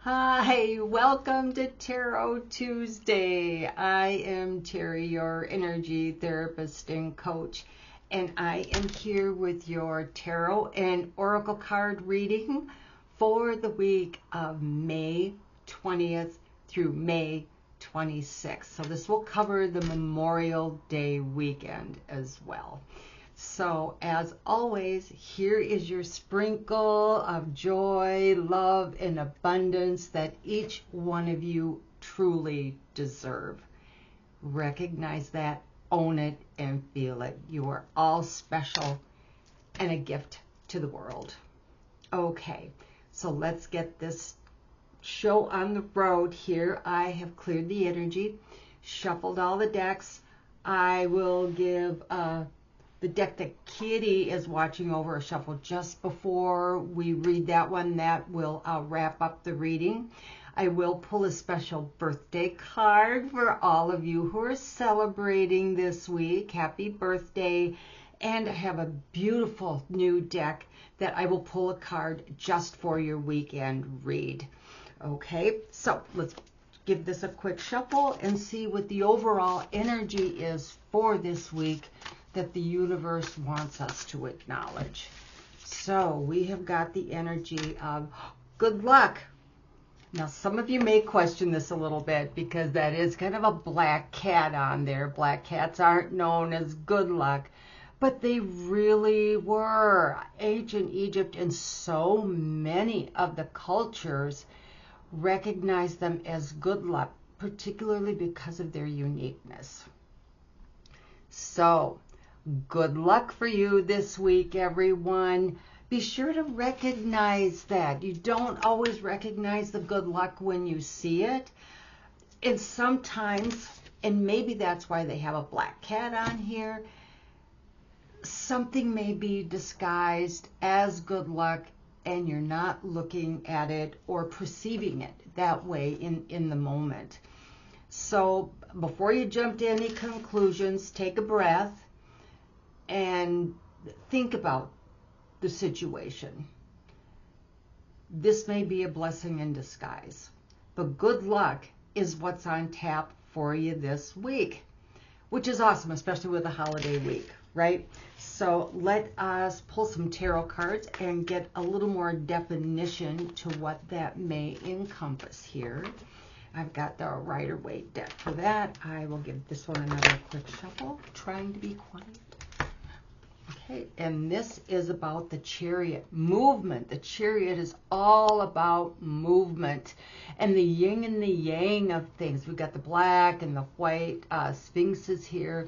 Hi, welcome to Tarot Tuesday. I am Terri, your energy therapist and coach, and I am here with your tarot and oracle card reading for the week of May 20th through May 26th. So this will cover the Memorial Day weekend as well. So as always, here is your sprinkle of joy, love, and abundance that each one of you truly deserve. Recognize that, own it, and feel it. You are all special and a gift to the world. Okay, so let's get this show on the road here. I have cleared the energy, shuffled all the decks. I will give the deck that Kitty is watching over a shuffle just before we read that one. That will wrap up the reading. I will pull a special birthday card for all of you who are celebrating this week. Happy birthday. And I have a beautiful new deck that I will pull a card just for your weekend read. Okay, so let's give this a quick shuffle and see what the overall energy is for this week that the universe wants us to acknowledge. So we have got the energy of good luck. Now some of you may question this a little bit because that is kind of a black cat on there. Black cats aren't known as good luck, but they really were. Ancient Egypt and so many of the cultures recognize them as good luck, particularly because of their uniqueness. So good luck for you this week, everyone. Be sure to recognize that. You don't always recognize the good luck when you see it. And sometimes, and maybe that's why they have a black cat on here, something may be disguised as good luck and you're not looking at it or perceiving it that way in the moment. So before you jump to any conclusions, take a breath and think about the situation. This may be a blessing in disguise, but good luck is what's on tap for you this week, which is awesome, especially with a holiday week, right? So let us pull some tarot cards and get a little more definition to what that may encompass here. I've got the Rider-Waite deck for that. I will give this one another quick shuffle, trying to be quiet. Okay, and this is about the Chariot, movement. The Chariot is all about movement and the yin and the yang of things. We've got the black and the white sphinxes here,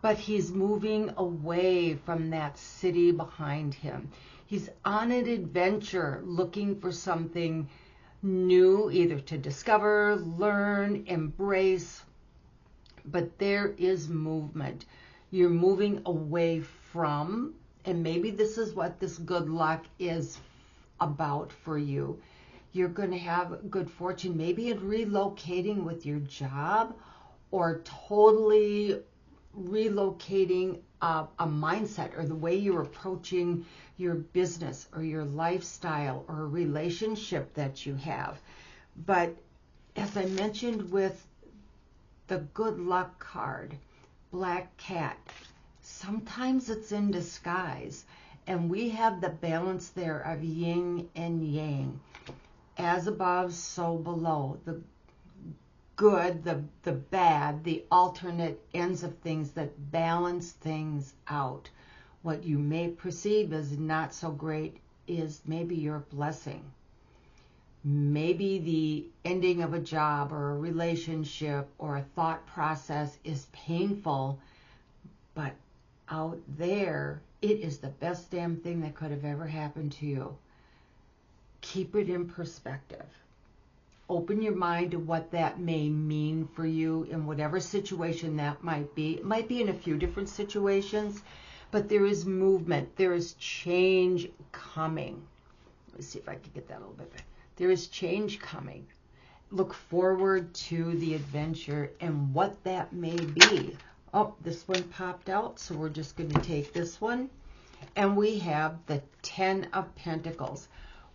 but he's moving away from that city behind him. He's on an adventure looking for something new, either to discover, learn, embrace, but there is movement. You're moving away from, and maybe this is what this good luck is about for you. You're going to have good fortune, maybe in relocating with your job, or totally relocating a mindset or the way you're approaching your business or your lifestyle or a relationship that you have. But as I mentioned with the good luck card, black cat, sometimes it's in disguise, and we have the balance there of yin and yang, as above so below, the good, the bad, the alternate ends of things that balance things out. What you may perceive as not so great is maybe your blessing. Maybe the ending of a job or a relationship or a thought process is painful, but out there, it is the best damn thing that could have ever happened to you. Keep it in perspective. Open your mind to what that may mean for you in whatever situation that might be. It might be in a few different situations, but there is movement. There is change coming. Let me see if I can get that a little bit better. There is change coming. Look forward to the adventure and what that may be. Oh, this one popped out, so we're just going to take this one. And we have the 10 of Pentacles.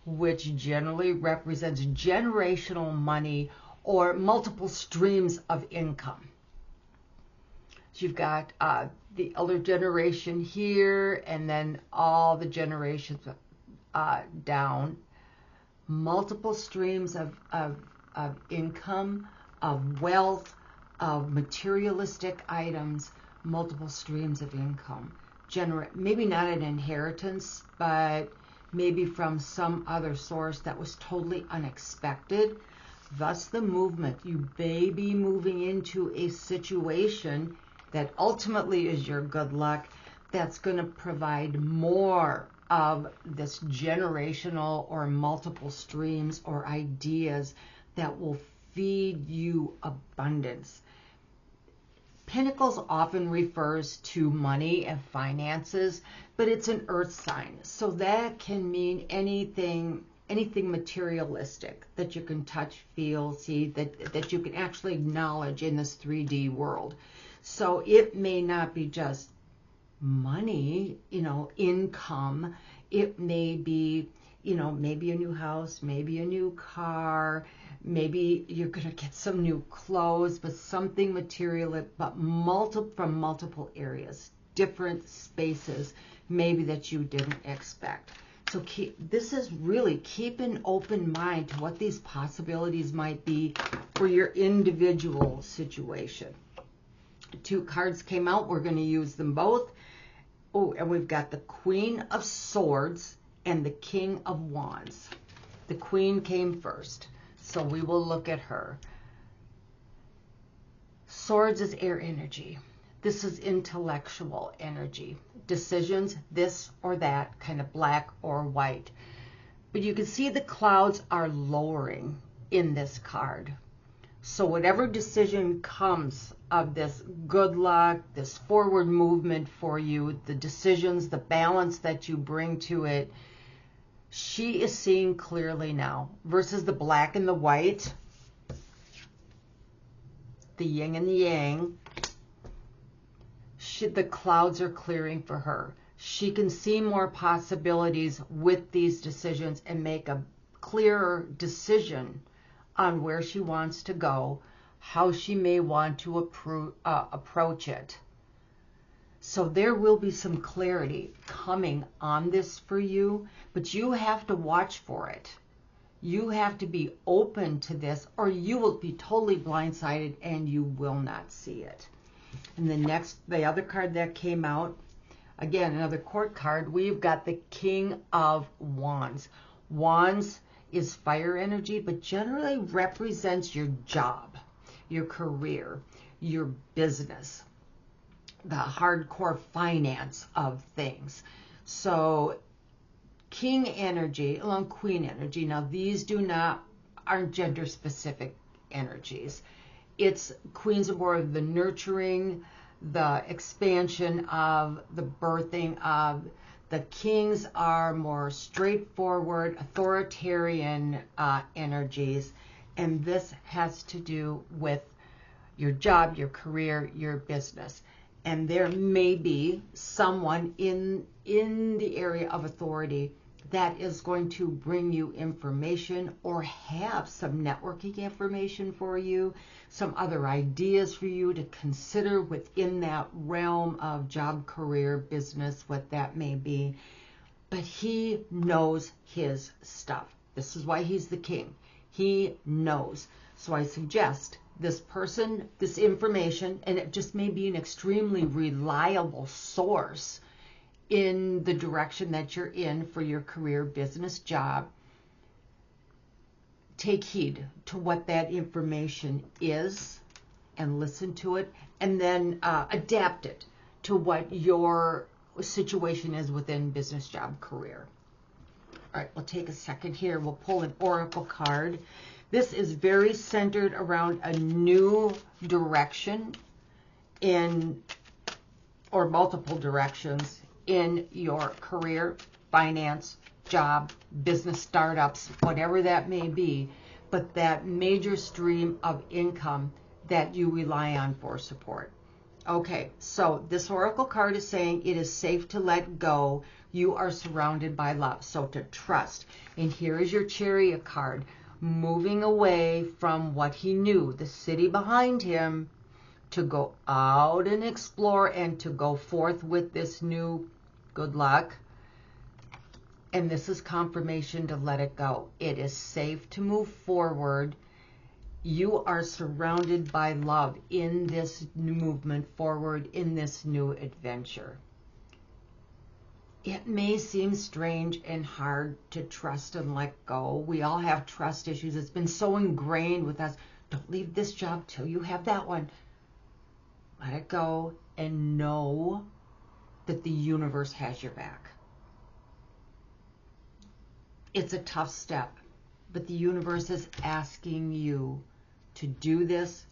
which generally represents generational money or multiple streams of income. So you've got the elder generation here, and then all the generations down. Multiple streams of income, of wealth, of materialistic items, multiple streams of income. Maybe not an inheritance, but maybe from some other source that was totally unexpected. Thus the movement. You may be moving into a situation that ultimately is your good luck, that's going to provide more of this generational or multiple streams or ideas that will feed you abundance. Pentacles often refers to money and finances, but it's an earth sign. So that can mean anything materialistic that you can touch, feel, see, that you can actually acknowledge in this 3D world. So it may not be just money, income. It may be, maybe a new house, maybe a new car, maybe you're going to get some new clothes, but something material, but from multiple areas, different spaces, maybe that you didn't expect. So this is really keep an open mind to what these possibilities might be for your individual situation. 2 cards came out. We're going to use them both. Oh, and we've got the Queen of Swords and the King of Wands. The Queen came first, so we will look at her. Swords is air energy. This is intellectual energy. Decisions, this or that, kind of black or white. But you can see the clouds are lowering in this card. So whatever decision comes of this good luck, this forward movement for you, the decisions, the balance that you bring to it, she is seeing clearly now versus the black and the white, the yin and the yang. The clouds are clearing for her. She can see more possibilities with these decisions and make a clearer decision on where she wants to go, how she may want to approach it. So there will be some clarity coming on this for you, but you have to watch for it. You have to be open to this, or you will be totally blindsided and you will not see it. And the other card that came out, again, another court card, we've got the King of Wands. Wands is fire energy, but generally represents your job, your career, your business, the hardcore finance of things. So King energy along Queen energy. Now these aren't gender specific energies. It's Queens are more of the nurturing, the expansion of, the birthing of. The Kings are more straightforward, authoritarian energies, and this has to do with your job, your career, your business. And there may be someone in the area of authority that is going to bring you information or have some networking information for you, some other ideas for you to consider within that realm of job, career, business, what that may be. But he knows his stuff. This is why he's the king. He knows. So I suggest this person, this information, and it just may be an extremely reliable source in the direction that you're in for your career, business, job. Take heed to what that information is and listen to it, and then adapt it to what your situation is within business, job, career. All right, we'll take a second here. We'll pull an oracle card. This is very centered around a new direction or multiple directions in your career, finance, job, business startups, whatever that may be, but that major stream of income that you rely on for support. Okay, so this oracle card is saying it is safe to let go. You are surrounded by love. So to trust. And here is your Chariot card, moving away from what he knew, the city behind him, to go out and explore and to go forth with this new good luck. And this is confirmation to let it go. It is safe to move forward. You are surrounded by love in this new movement forward, in this new adventure. It may seem strange and hard to trust and let go. We all have trust issues. It's been so ingrained with us. Don't leave this job till you have that one. Let it go and know that the universe has your back. It's a tough step, but the universe is asking you to do this.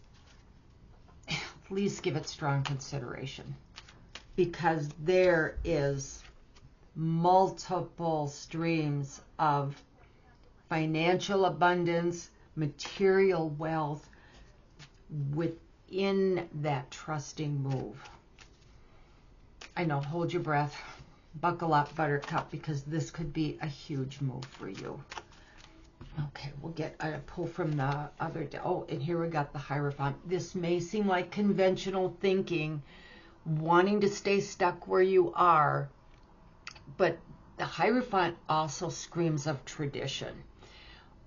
Please give it strong consideration, because there is multiple streams of financial abundance, material wealth within that trusting move. I know, hold your breath. Buckle up, Buttercup, because this could be a huge move for you. Okay, we'll get a pull from the other. Oh, and here we got the Hierophant. This may seem like conventional thinking, wanting to stay stuck where you are, but the Hierophant also screams of tradition,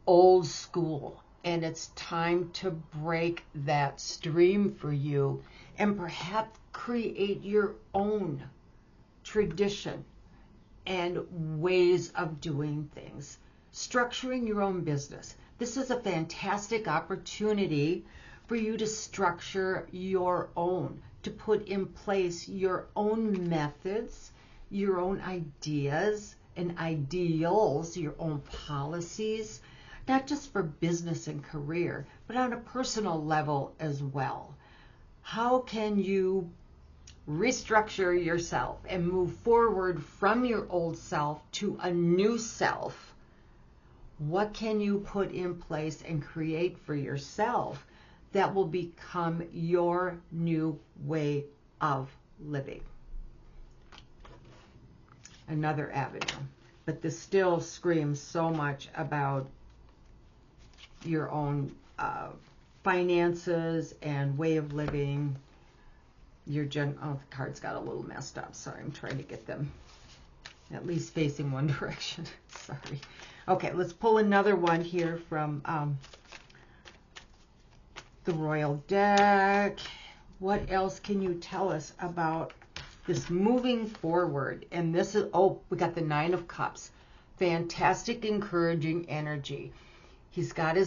old school, and it's time to break that stream for you and perhaps create your own tradition and ways of doing things. Structuring your own business. This is a fantastic opportunity for you to structure your own, to put in place your own methods, your own ideas and ideals, your own policies, not just for business and career, but on a personal level as well. How can you restructure yourself and move forward from your old self to a new self? What can you put in place and create for yourself that will become your new way of living? Another avenue. But this still screams so much about your own finances and way of living. Your oh, the cards got a little messed up. Sorry, I'm trying to get them at least facing one direction. Sorry. Okay, let's pull another one here from the Royal deck. What else can you tell us about this moving forward? And this is, oh, we got the Nine of Cups. Fantastic, encouraging energy. He's got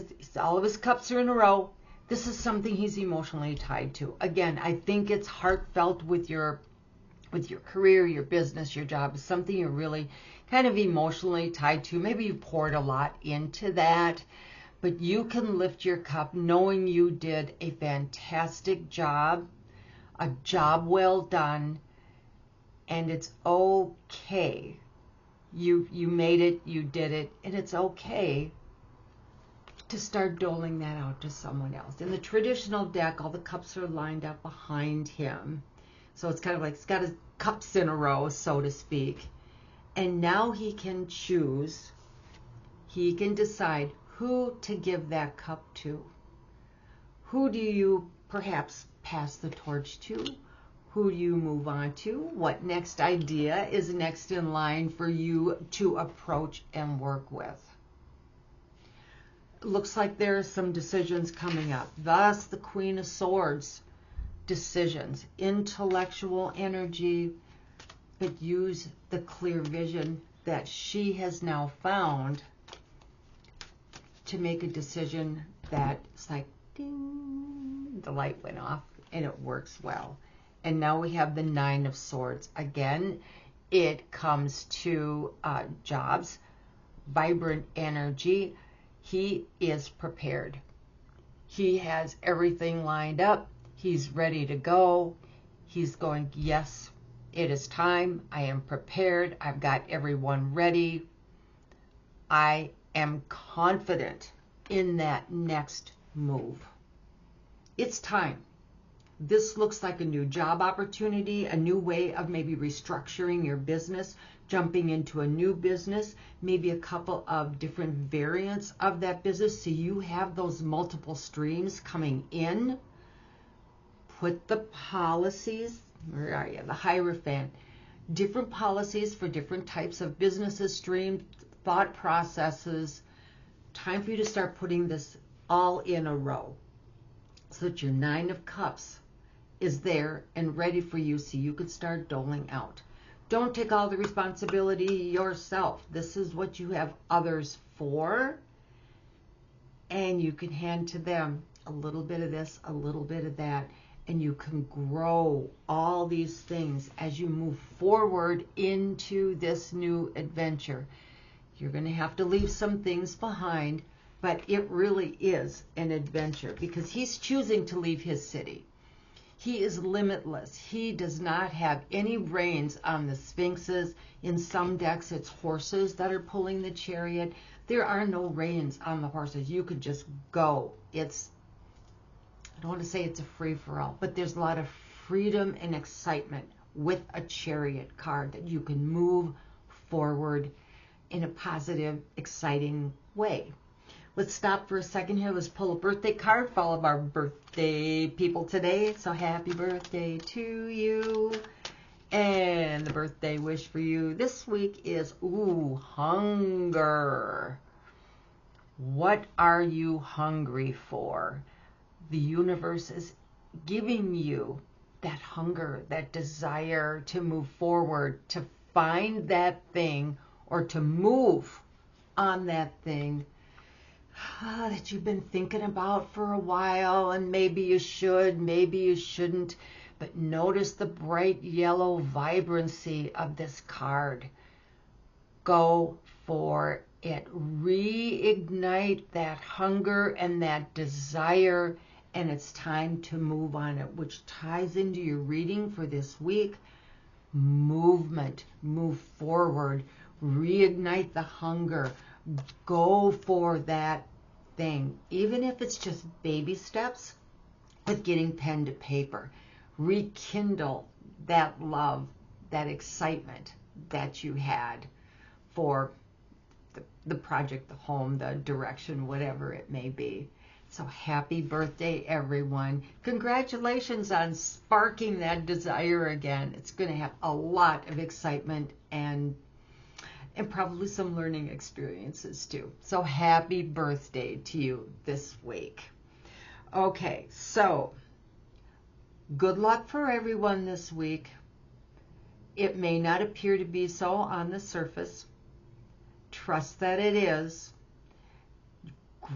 all of his cups are in a row. This is something he's emotionally tied to. Again, I think it's heartfelt with your career, your business, your job. It's something you're really kind of emotionally tied to. Maybe you poured a lot into that, but you can lift your cup knowing you did a fantastic job, a job well done, and it's okay. You made it, you did it, and it's okay to start doling that out to someone else. In the traditional deck, all the cups are lined up behind him. So it's kind of like he's got his cups in a row, so to speak. And now he can choose, he can decide who to give that cup to. Who do you perhaps pass the torch to? Who do you move on to? What next idea is next in line for you to approach and work with? Looks like there are some decisions coming up. Thus, the Queen of Swords. Decisions, intellectual energy, but use the clear vision that she has now found to make a decision that it's like, ding, the light went off and it works well. And now we have the Nine of Swords. Again, it comes to jobs, vibrant energy. He is prepared. He has everything lined up. He's ready to go. He's going, yes, it is time. I am prepared. I've got everyone ready. I am confident in that next move. It's time. This looks like a new job opportunity, a new way of maybe restructuring your business, jumping into a new business, maybe a couple of different variants of that business, so you have those multiple streams coming in. Put the policies, where are you? The Hierophant. Different policies for different types of businesses, streams, thought processes. Time for you to start putting this all in a row so that your 9 of Cups is there and ready for you so you can start doling out. Don't take all the responsibility yourself. This is what you have others for, and you can hand to them a little bit of this, a little bit of that, and you can grow all these things as you move forward into this new adventure. You're going to have to leave some things behind, but it really is an adventure because he's choosing to leave his city. He is limitless. He does not have any reins on the sphinxes. In some decks, it's horses that are pulling the chariot. There are no reins on the horses. You could just go. It's, I don't want to say it's a free-for-all, but there's a lot of freedom and excitement with a chariot card that you can move forward in a positive, exciting way. Let's stop for a second here. Let's pull a birthday card for all of our birthday people today. So happy birthday to you. And the birthday wish for you this week is, hunger. What are you hungry for? The universe is giving you that hunger, that desire to move forward, to find that thing or to move on that thing that you've been thinking about for a while, and maybe you should, maybe you shouldn't, but notice the bright yellow vibrancy of this card. Go for it. Reignite that hunger and that desire, and it's time to move on it, which ties into your reading for this week. Movement, move forward, reignite the hunger. Go for that thing, even if it's just baby steps with getting pen to paper. Rekindle that love, that excitement that you had for the project, the home, the direction, whatever it may be. So happy birthday, everyone. Congratulations on sparking that desire again. It's going to have a lot of excitement and probably some learning experiences too. So happy birthday to you this week. Okay, so good luck for everyone this week. It may not appear to be so on the surface. Trust that it is.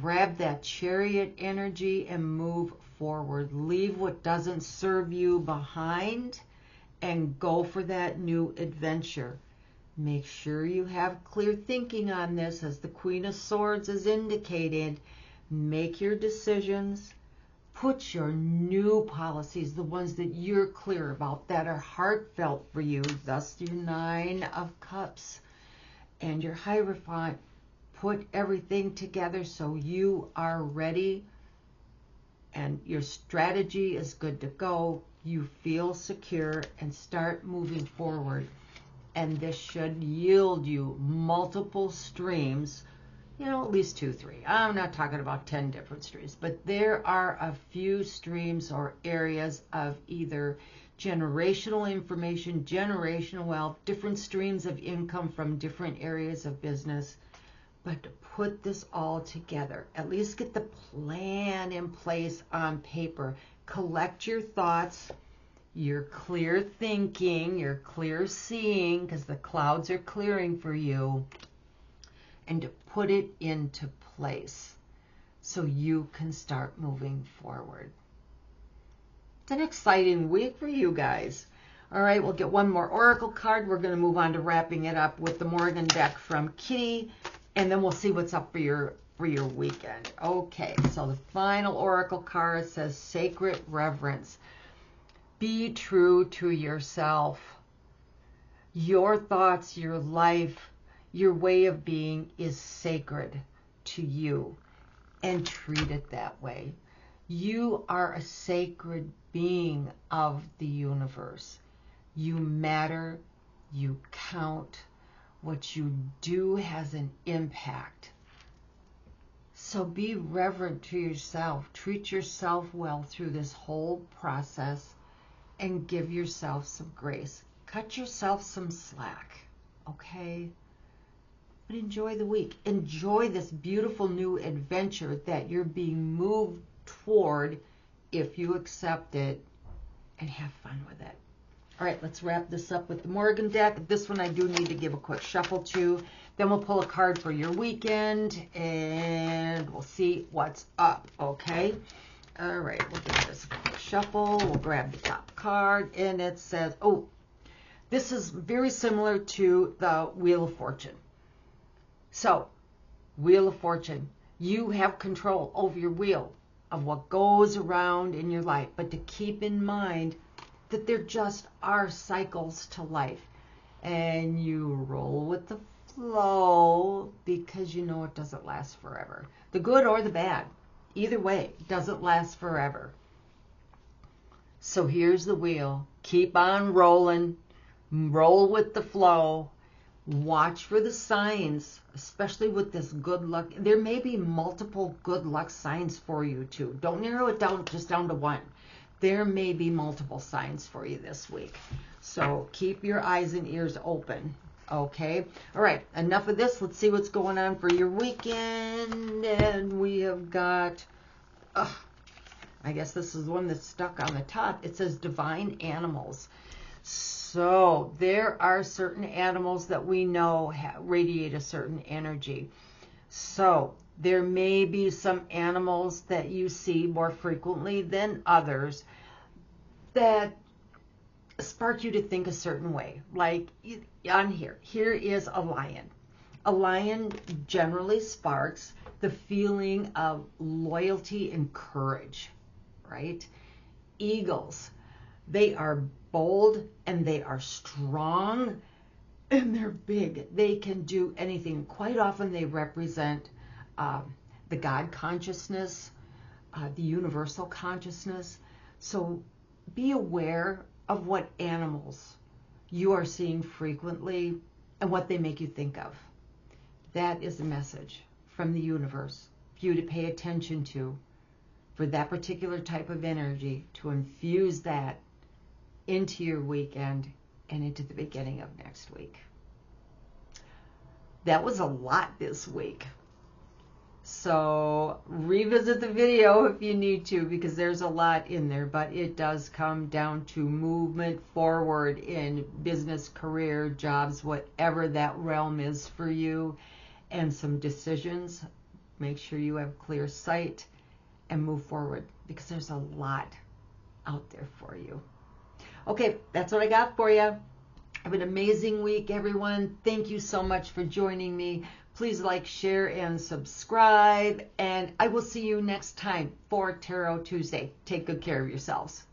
Grab that chariot energy and move forward. Leave what doesn't serve you behind and go for that new adventure. Make sure you have clear thinking on this, as the Queen of Swords is indicated. Make your decisions. Put your new policies, the ones that you're clear about, that are heartfelt for you, thus your 9 of Cups and your Hierophant. Put everything together so you are ready and your strategy is good to go. You feel secure and start moving forward. And this should yield you multiple streams, at least 2, 3. I'm not talking about 10 different streams, but there are a few streams or areas of either generational information, generational wealth, different streams of income from different areas of business. But to put this all together, at least get the plan in place on paper. Collect your thoughts, your clear thinking, your clear seeing, because the clouds are clearing for you, and to put it into place so you can start moving forward. It's an exciting week for you guys. All right, we'll get one more oracle card. We're going to move on to wrapping it up with the Morgan deck from Kitty, and then we'll see what's up for your weekend. Okay, so the final oracle card says Sacred Reverence. Be true to yourself. Your thoughts, your life, your way of being is sacred to you, and treat it that way. You are a sacred being of the universe. You matter. You count. What you do has an impact. So be reverent to yourself. Treat yourself well through this whole process and give yourself some grace. Cut yourself some slack, okay? But enjoy the week. Enjoy this beautiful new adventure that you're being moved toward if you accept it, and have fun with it. All right, let's wrap this up with the Morgan deck. This one I do need to give a quick shuffle to. Then we'll pull a card for your weekend, and we'll see what's up, okay? All right, we'll give this a quick shuffle. We'll grab the top card, and it says, oh, this is very similar to the Wheel of Fortune. So, Wheel of Fortune, you have control over your wheel of what goes around in your life, but to keep in mind that there just are cycles to life, and you roll with the flow because you know it doesn't last forever. The good or the bad, either way, doesn't last forever. So here's the wheel. Keep on rolling. Roll with the flow. Watch for the signs, especially with this good luck. There may be multiple good luck signs for you too. Don't narrow it down just down to one. There may be multiple signs for you this week. So keep your eyes and ears open. Okay. All right. Enough of this. Let's see what's going on for your weekend. And we have got, I guess this is one that's stuck on the top. It says divine animals. So there are certain animals that we know radiate a certain energy. So there may be some animals that you see more frequently than others that spark you to think a certain way. Like on here is a lion. A lion generally sparks the feeling of loyalty and courage, right? Eagles, they are bold and they are strong and they're big. They can do anything. Quite often they represent the God consciousness, the universal consciousness. So be aware of what animals you are seeing frequently and what they make you think of. That is a message from the universe for you to pay attention to, for that particular type of energy, to infuse that into your weekend and into the beginning of next week. That was a lot this week. So revisit the video if you need to, because there's a lot in there, but it does come down to movement forward in business, career, jobs, whatever that realm is for you, and some decisions. Make sure you have clear sight and move forward, because there's a lot out there for you. Okay, that's what I got for you. Have an amazing week, everyone. Thank you so much for joining me. Please like, share, and subscribe. And I will see you next time for Tarot Tuesday. Take good care of yourselves.